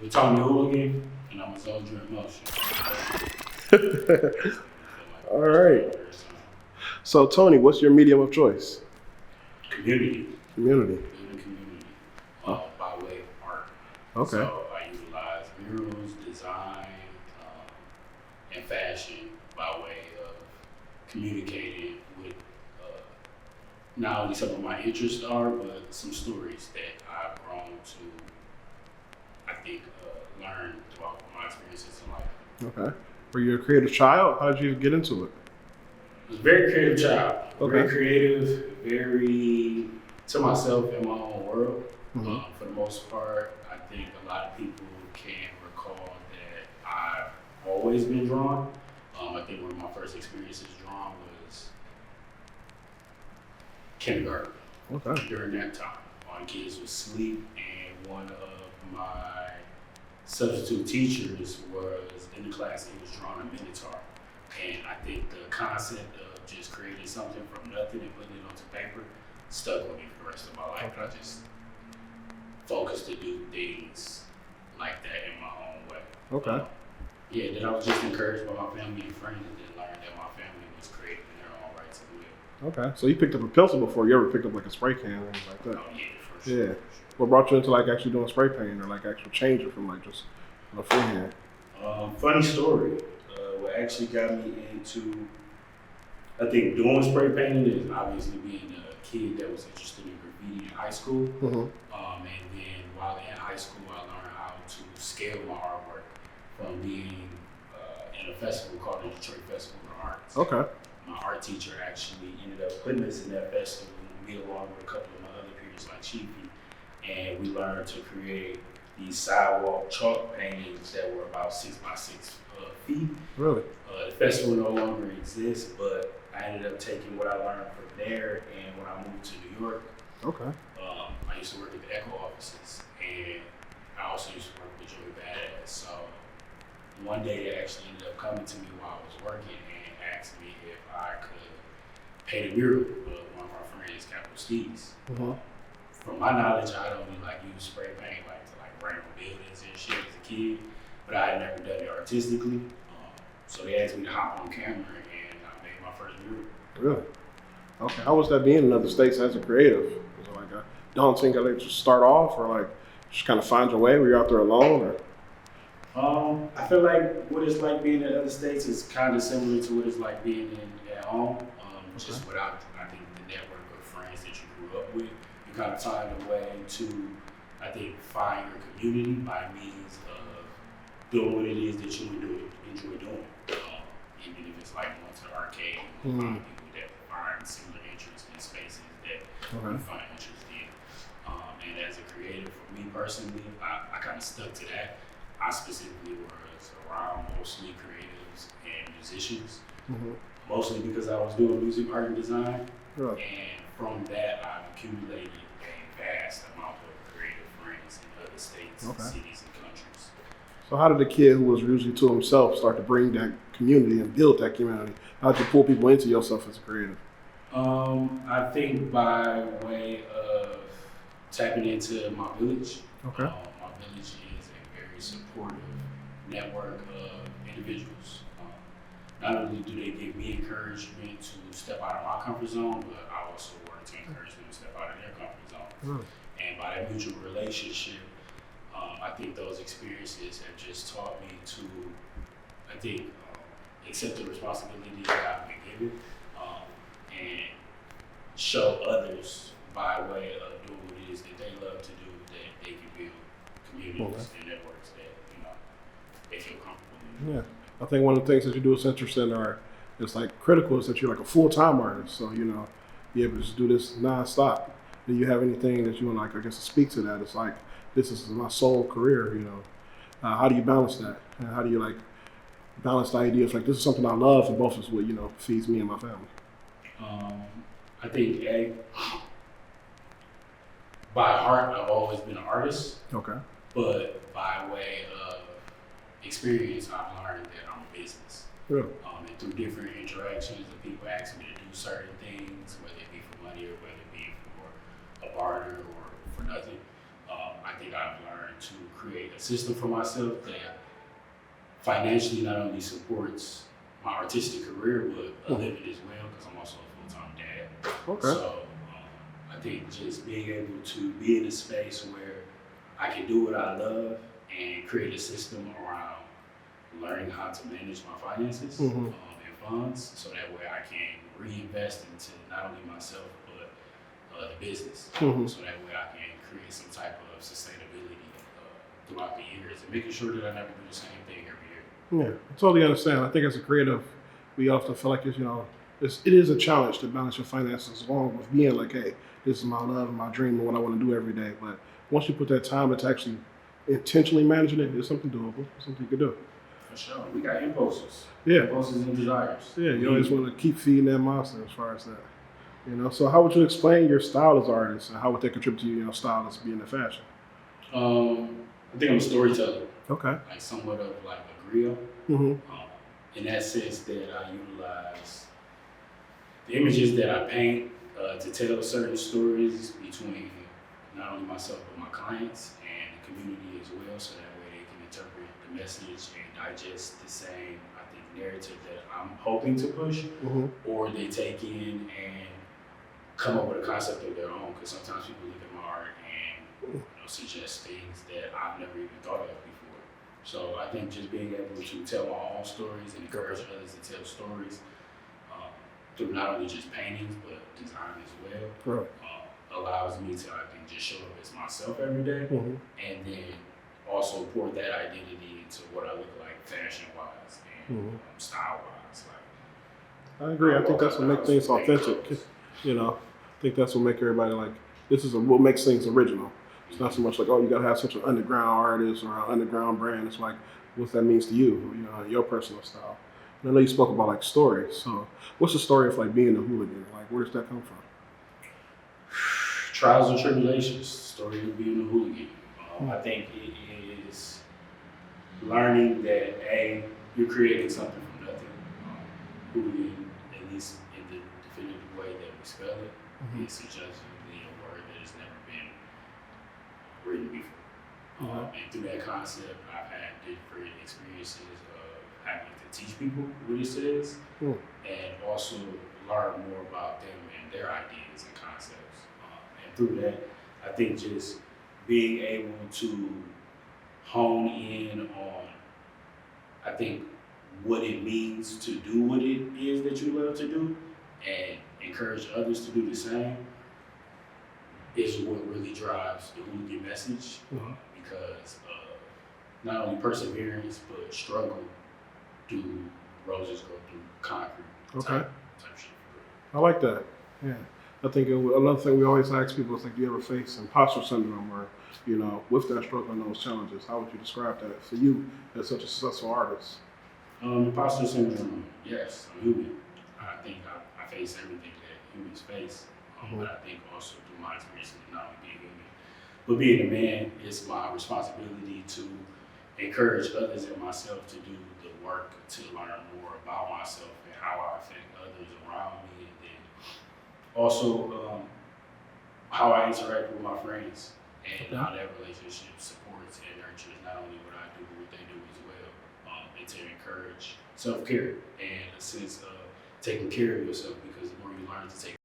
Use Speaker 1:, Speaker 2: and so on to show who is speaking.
Speaker 1: They taught me Whlgn, and I'm a Zoldier in motion.
Speaker 2: All right. So Tony, what's your medium of choice?
Speaker 1: Community.
Speaker 2: Community.
Speaker 1: Building community
Speaker 2: Oh,
Speaker 1: by way of art.
Speaker 2: okay.
Speaker 1: So I utilize murals, design, and fashion by way of communicating with not only some of my interests are, but some stories that I've grown to, I think, learn throughout my experiences in life.
Speaker 2: Okay. Were you a creative child? How did you get into it?
Speaker 1: I was a very creative child.
Speaker 2: Okay.
Speaker 1: Very creative, very to myself in my own world.
Speaker 2: Mm-hmm.
Speaker 1: For the most part, I think a lot of people can recall that I've always been drawn. I think one of my first experiences drawn was kindergarten.
Speaker 2: Okay.
Speaker 1: During that time, all the kids would sleep, and one of my substitute teachers was in the class, and he was drawing a minotaur. And I think the concept of just creating something from nothing and putting it onto paper stuck with me for the rest of my life.
Speaker 2: Okay.
Speaker 1: I just focused to do things like that in my own way.
Speaker 2: Okay.
Speaker 1: Yeah, then I was just encouraged by my family and friends, and then learned that my family was creative in their own right as well.
Speaker 2: Okay. So you picked up a pencil before. You ever picked up like a spray can or anything like that?
Speaker 1: Oh yeah, for sure.
Speaker 2: Yeah. What brought you into like actually doing spray painting or like actual changing from like just a freehand?
Speaker 1: Funny story. What actually got me into, I think, doing spray painting is obviously being a kid that was interested in graffiti in high school.
Speaker 2: Mm-hmm.
Speaker 1: And then while in high school, I learned how to scale my artwork from being in a festival called the Detroit Festival of Arts.
Speaker 2: Okay.
Speaker 1: My art teacher actually ended up putting us in that festival, me along with a couple of my other peers like Chiefy, and we learned to create these sidewalk chalk paintings that were about 6 by 6 feet.
Speaker 2: Really?
Speaker 1: The festival no longer exists, but I ended up taking what I learned from there, and when I moved to New York,
Speaker 2: Okay.
Speaker 1: I used to work at the Echo offices, and I also used to work with Joey Badass. So one day they actually ended up coming to me while I was working and asked me if I could paint a mural of one of our friends, Capital Steve's.
Speaker 2: Mm-hmm.
Speaker 1: From my knowledge, I'd only like use spray paint like to like write on buildings and shit as a kid, but I had never done it artistically. So they asked me to hop on camera, and I made my first mural.
Speaker 2: Really? Okay. How was that being in other states as a creative? Was it like a daunting to like just start off or like just kind of find your way? Were you out there alone or?
Speaker 1: I feel like what it's like being in other states is kind of similar to what it's like being at home. Just without, I think, the network of friends that you grew up with, you kind of find a way to, I think, find your community by means of doing what it is that you enjoy doing. Even if it's like going to the arcade, you find people that find similar interests in spaces that you find interest in. And as a creative, for me personally, I kind of stuck to that. I specifically was around mostly creatives and musicians, mostly because I was doing music, art, and design.
Speaker 2: Really?
Speaker 1: And from that, I've accumulated a vast amount of creative friends in other states, cities, and countries.
Speaker 2: So how did the kid who was usually to himself start to bring that community and build that community? How did you pull people into yourself as a creative?
Speaker 1: I think by way of tapping into my village.
Speaker 2: Okay.
Speaker 1: My village is a very supportive network of individuals. Not only do they give me encouragement to step out of my comfort zone, but I also work to encourage them to step out of their comfort zone.
Speaker 2: Really?
Speaker 1: And by that mutual relationship, I think those experiences have just taught me to, I think, accept the responsibility that I've been given, and show others by way of doing what it is that they love to do, that they can build communities and networks that, they feel comfortable in.
Speaker 2: Yeah. I think one of the things that you do is interesting or it's like critical is that you're like a full-time artist. So, you're able to just do this nonstop. Do you have anything that you want like, I guess, to speak to that? It's like, this is my sole career, How do you balance that? And how do you like balance the idea of like, this is something I love and both is what, feeds me and my family?
Speaker 1: I think by heart, I've always been an artist.
Speaker 2: Okay.
Speaker 1: But by way of experience, I've learned that I'm a business.
Speaker 2: Really?
Speaker 1: And through different interactions of people asking me to do certain things, whether it be for money or whether it be for a barter or for nothing, I I think I've learned to create a system for myself that financially not only supports my artistic career, but a living as well, because I'm also a full-time dad.
Speaker 2: Okay.
Speaker 1: So I think just being able to be in a space where I can do what I love and create a system around learning how to manage my finances and funds, so that way I can reinvest into not only myself but the business, so that way I can create some type of sustainability throughout the years and making sure that I never do the same thing every year.
Speaker 2: Yeah, I totally understand. I think as a creative, we often feel like it is a challenge to balance your finances along with being like, hey, this is my love and my dream and what I want to do every day. But once you put that time into actually intentionally managing it, it's something doable. It's something you can do.
Speaker 1: For sure. We got impulses.
Speaker 2: Yeah.
Speaker 1: Impulses and desires.
Speaker 2: Yeah, you always want to keep feeding that monster as far as that. So how would you explain your style as an artist, and how would that contribute to your style as being in fashion?
Speaker 1: I think I'm a storyteller.
Speaker 2: Okay.
Speaker 1: Like somewhat of like a griot. In that sense that I utilize the images that I paint to tell certain stories between not only myself but my clients and the community as well, so that way they can interpret the message and digest the same, I think, narrative that I'm hoping to push, or they take in and come up with a concept of their own, because sometimes people look at my art and suggest things that I've never even thought of before. So I think just being able to tell my own stories and encourage others to tell stories through not only just paintings but design as well, allows me to, I think, just show up as myself every day, and then also pour that identity into what I look like fashion-wise and style-wise.
Speaker 2: I agree. I think that's what makes things authentic. I think that's what makes everybody like, what makes things original. It's not so much like, oh, you gotta have such an underground artist or an underground brand. It's like what that means to you, your personal style. And I know you spoke about like stories. So what's the story of like being a Whlgn? Like, where does that come from?
Speaker 1: Trials and tribulations, story of being a Whlgn. I think it is learning that you're creating something from nothing. Whlgn, at least in the definitive way that we spell it, is suggestively a word that has never been written before. And through that concept, I've had different experiences of having to teach people what it says, and also learn more about them and their ideas and concepts. And through that, I think just being able to hone in on, I think, what it means to do what it is that you love to do and encourage others to do the same is what really drives the Whlgn message, because not only perseverance but struggle do roses grow through concrete type shit.
Speaker 2: I like that. Yeah. I think another thing we always ask people is like, do you ever face imposter syndrome or, with that struggle and those challenges? How would you describe that for you as such a successful artist?
Speaker 1: Imposter syndrome, yes, I'm human. I think I face everything that humans face, but I think also through my experience of not only being human, but being a man, it's my responsibility to encourage others and myself to do the work to learn more about myself and how I affect others around me, and then also how I interact with my friends and how that relationship supports and nurtures not only what I do, but what they do as well, and to encourage self-care and a sense of taking care of yourself, because the more you learn to take